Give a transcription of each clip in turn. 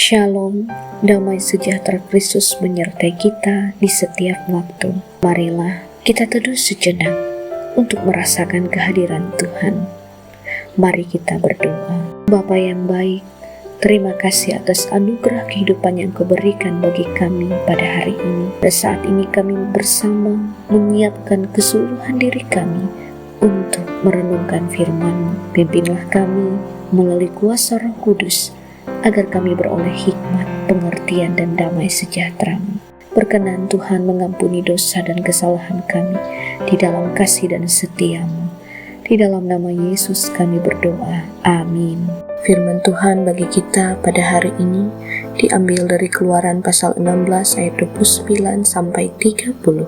Shalom, damai sejahtera Kristus menyertai kita di setiap waktu. Marilah kita teduh sejenak untuk merasakan kehadiran Tuhan. Mari kita berdoa. Bapa yang baik, terima kasih atas anugerah kehidupan yang Kau berikan bagi kami pada hari ini. Dan saat ini kami bersama menyiapkan keseluruhan diri kami untuk merenungkan firman-Mu. Pimpinlah kami melalui kuasa Roh Kudus, agar kami beroleh hikmat, pengertian, dan damai sejahtera-Mu. Berkenan Tuhan mengampuni dosa dan kesalahan kami di dalam kasih dan setia-Mu. Di dalam nama Yesus kami berdoa. Amin. Firman Tuhan bagi kita pada hari ini diambil dari Keluaran pasal 16 ayat 29 sampai 30.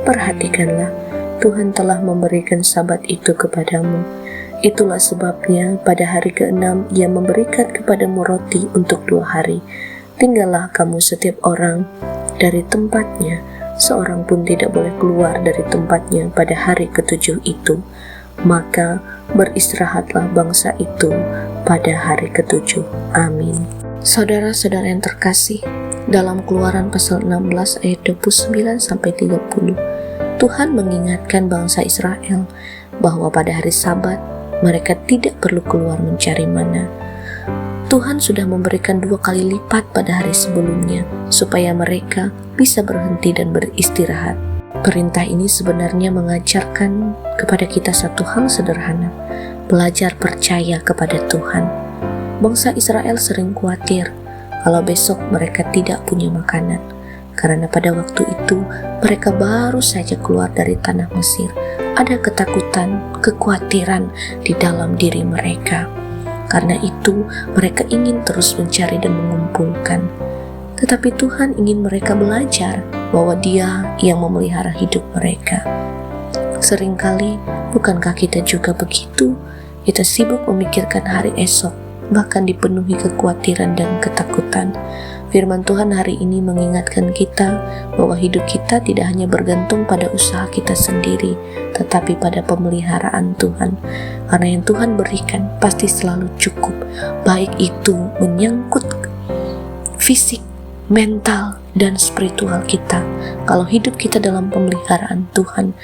Perhatikanlah, Tuhan telah memberikan Sabat itu kepadamu. Itulah sebabnya pada hari ke-6 Ia memberikan kepadamu roti untuk 2 hari. Tinggallah kamu setiap orang dari tempatnya, seorang pun tidak boleh keluar dari tempatnya pada hari ke-7 itu. Maka beristirahatlah bangsa itu pada hari ke-7. Amin. Saudara-saudara yang terkasih, dalam Keluaran pasal 16 ayat 29 sampai 30, Tuhan mengingatkan bangsa Israel bahwa pada hari Sabat mereka tidak perlu keluar mencari mana. Tuhan sudah memberikan 2 kali lipat pada hari sebelumnya, supaya mereka bisa berhenti dan beristirahat. Perintah ini sebenarnya mengajarkan kepada kita satu hal sederhana: belajar percaya kepada Tuhan. Bangsa Israel sering khawatir kalau besok mereka tidak punya makanan, karena pada waktu itu mereka baru saja keluar dari tanah Mesir. Ada ketakutan, kekhawatiran di dalam diri mereka. Karena itu, mereka ingin terus mencari dan mengumpulkan. Tetapi Tuhan ingin mereka belajar bahwa Dia yang memelihara hidup mereka. Seringkali, bukankah kita juga begitu? Kita sibuk memikirkan hari esok, bahkan dipenuhi kekhawatiran dan ketakutan. Firman Tuhan hari ini mengingatkan kita bahwa hidup kita tidak hanya bergantung pada usaha kita sendiri, tetapi pada pemeliharaan Tuhan. Karena yang Tuhan berikan pasti selalu cukup, baik itu menyangkut fisik, mental, dan spiritual kita. Kalau hidup kita dalam pemeliharaan Tuhan,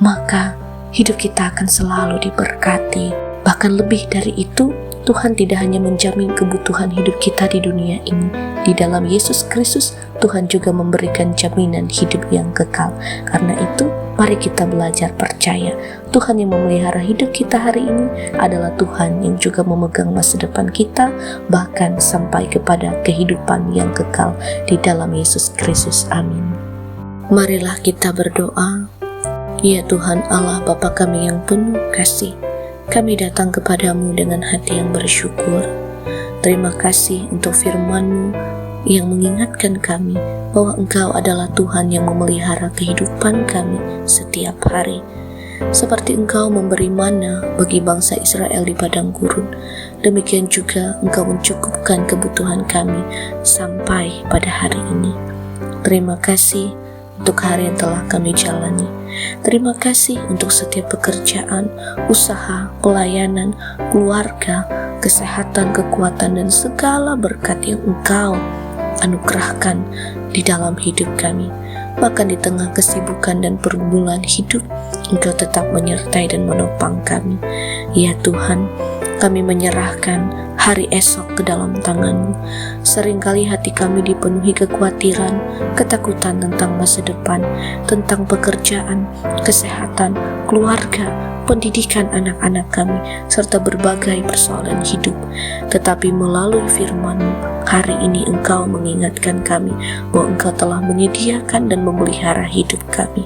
maka hidup kita akan selalu diberkati. Bahkan lebih dari itu, Tuhan tidak hanya menjamin kebutuhan hidup kita di dunia ini. Di dalam Yesus Kristus, Tuhan juga memberikan jaminan hidup yang kekal. Karena itu, mari kita belajar percaya. Tuhan yang memelihara hidup kita hari ini adalah Tuhan yang juga memegang masa depan kita, bahkan sampai kepada kehidupan yang kekal di dalam Yesus Kristus. Amin. Marilah kita berdoa. Ya Tuhan Allah Bapa kami yang penuh kasih, kami datang kepadamu dengan hati yang bersyukur. Terima kasih untuk firman-Mu yang mengingatkan kami bahwa Engkau adalah Tuhan yang memelihara kehidupan kami setiap hari. Seperti Engkau memberi mana bagi bangsa Israel di padang gurun, demikian juga Engkau mencukupkan kebutuhan kami sampai pada hari ini. Terima kasih untuk hari yang telah kami jalani. Terima kasih untuk setiap pekerjaan, usaha, pelayanan, keluarga, kesehatan, kekuatan, dan segala berkat yang Engkau anugerahkan di dalam hidup kami. Bahkan di tengah kesibukan dan pergumulan hidup, Engkau tetap menyertai dan menopang kami. Ya Tuhan, kami menyerahkan hari esok ke dalam tangan-Mu. Seringkali hati kami dipenuhi kekhawatiran, ketakutan tentang masa depan, tentang pekerjaan, kesehatan, keluarga, pendidikan anak-anak kami, serta berbagai persoalan hidup. Tetapi melalui firman-Mu, hari ini Engkau mengingatkan kami bahwa Engkau telah menyediakan dan memelihara hidup kami.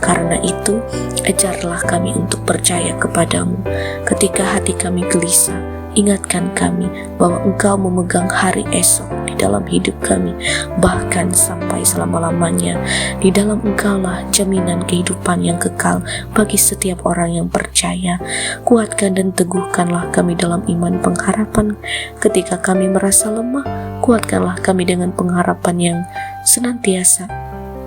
Karena itu, ajarlah kami untuk percaya kepadamu. Ketika hati kami gelisah, ingatkan kami bahwa Engkau memegang hari esok di dalam hidup kami, bahkan sampai selama-lamanya. Di dalam Engkaulah jaminan kehidupan yang kekal bagi setiap orang yang percaya. Kuatkan dan teguhkanlah kami dalam iman pengharapan. Ketika kami merasa lemah, kuatkanlah kami dengan pengharapan yang senantiasa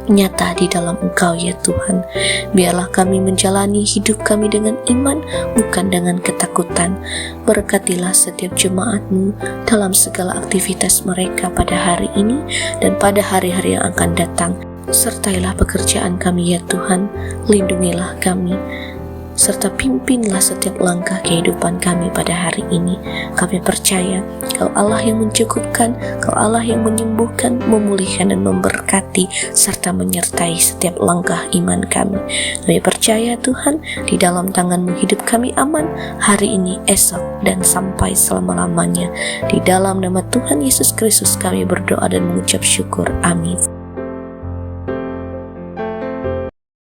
nyata di dalam Engkau ya Tuhan. Biarlah kami menjalani hidup kami dengan iman, bukan dengan ketakutan. Berkatilah setiap jemaat-Mu dalam segala aktivitas mereka pada hari ini dan pada hari-hari yang akan datang. Sertailah pekerjaan kami ya Tuhan, lindungilah kami, serta pimpinlah setiap langkah kehidupan kami pada hari ini. Kami percaya Kau Allah yang mencukupkan, Kau Allah yang menyembuhkan, memulihkan dan memberkati, serta menyertai setiap langkah iman kami. Kami percaya Tuhan, di dalam tangan-Mu hidup kami aman, hari ini, esok, dan sampai selama-lamanya. Di dalam nama Tuhan Yesus Kristus kami berdoa dan mengucap syukur. Amin.